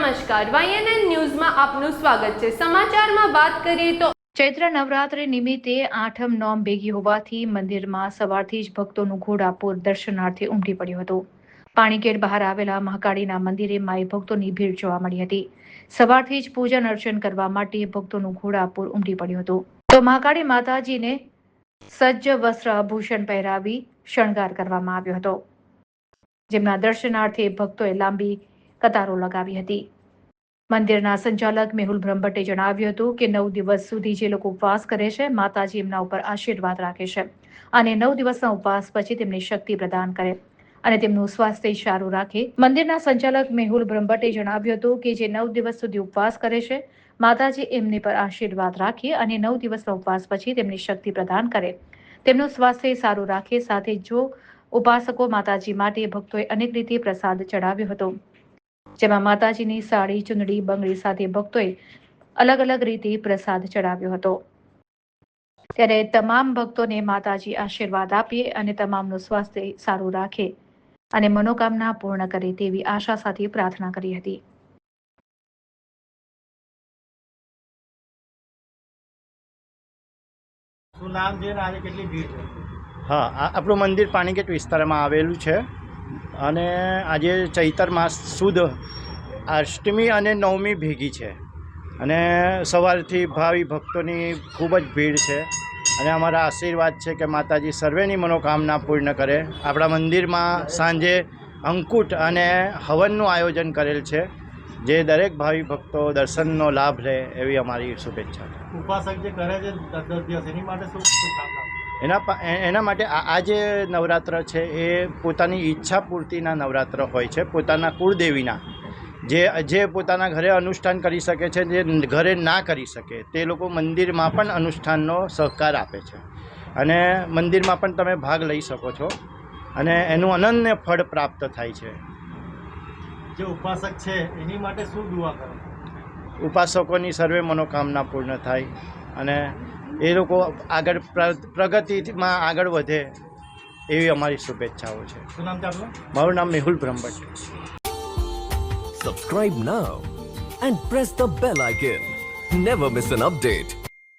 નમસ્કાર, YNN ન્યૂઝમાં આપનું સ્વાગત છે। સમાચારમાં વાત કરીએ તો ચૈત્ર નવરાત્રિ નિમિત્તે આઠમ નોમ ભેગી હોવાથી મંદિરમાં સવારથી જ ભક્તોનું ઘોડાપૂર દર્શનાર્થે ઉમટી પડ્યું હતું। પાણીગેટ બહાર આવેલા મહાકાળીના મંદિરે માઈ ભક્તોની ભીડ જોવા મળી હતી। સવારથી જ પૂજન અર્ચન કરવા માટે ભક્તોનું ઘોડાપૂર ઉમટી પડ્યું હતું। તો મહાકાળી માતાજીને સજ્જ વસ્ત્ર આભૂષણ પહેરાવી શણગાર કરવામાં આવ્યો હતો, જેમના દર્શનાર્થે ભક્તોએ લાંબી કતારો લગાવી હતી। મંદિરના સંચાલક મેહુલ બ્રહ્મભટ્ટે જણાવ્યું હતું કે 9 દિવસ સુધી જે લોકો ઉપવાસ કરે છે, માતાજી એમના ઉપર આશીર્વાદ રાખે છે અને 9 દિવસના ઉપવાસ પછી તેમને શક્તિ પ્રદાન કરે અને તેમનું સ્વાસ્થ્ય સારું રાખે। મંદિરના સંચાલક મેહુલ બ્રહ્મભટ્ટે જણાવ્યું હતું કે જે 9 દિવસ સુધી ઉપવાસ કરે છે, માતાજી એમની પર આશીર્વાદ રાખે અને 9 દિવસના ઉપવાસ પછી તેમને શક્તિ પ્રદાન કરે, તેમનું સ્વાસ્થ્ય સારું રાખે। સાથે જો ઉપાસકો માતાજી માટે ભક્તોએ અનેક રીતે પ્રસાદ ચડાવ્યો હતો, જેમાં માતાજીની સાડી, ચુંદડી, બંગડી સાથે ભક્તોએ અલગ અલગ રીતે પ્રસાદ ચડાવ્યો હતો। ત્યારે તમામ ભક્તોને માતાજી આશીર્વાદ આપે અને તમામનું સ્વાસ્થ્ય સારું રાખે અને મનોકામના પૂર્ણ કરે તેવી આશા સાથે પ્રાર્થના કરી હતી। શું નામ છે ને આજે કેટલી ભીડ છે? હા, આપણું મંદિર પાણીગેટ વિસ્તારમાં આવેલું છે અને આજે ચૈતર માસ સુદ અષ્ટમી અને નવમી ભેગી છે અને સવારથી ભાવિ ભક્તોની ખૂબ જ ભીડ છે અને અમારા આશીર્વાદ છે કે માતાજી સર્વેની મનોકામના પૂર્ણ કરે। આપણા મંદિરમાં સાંજે અંકુટ અને હવનનું આયોજન કરેલ છે, જે દરેક ભાવિ ભક્તો દર્શનનો લાભ લે એવી અમારી શુભેચ્છા છે। ઉપાસક જે કરે છે 10 દિવસ એની માટે શું શુભકામના? એના માટે આ જે નવરાત્ર છે એ પોતાની ઈચ્છા પૂર્તિના નવરાત્ર હોય છે, પોતાના કુળદેવીના જે પોતાના ઘરે અનુષ્ઠાન કરી શકે છે, જે ઘરે ના કરી શકે તે લોકો મંદિરમાં પણ અનુષ્ઠાનનો સહકાર આપે છે અને મંદિરમાં પણ તમે ભાગ લઈ શકો છો અને એનું અનન્ય ફળ પ્રાપ્ત થાય છે। જે ઉપાસક છે એની માટે શું દુઆ કરો? ઉપાસકોની સર્વે મનોકામના પૂર્ણ થાય અને એ લોકો આગળ પ્રગતિમાં આગળ વધે એવી અમારી શુભેચ્છાઓ છે। શું નામ છે આપનું? મારું નામ Mehul Brahmbhatt. Subscribe now and press the bell icon. Never miss an update.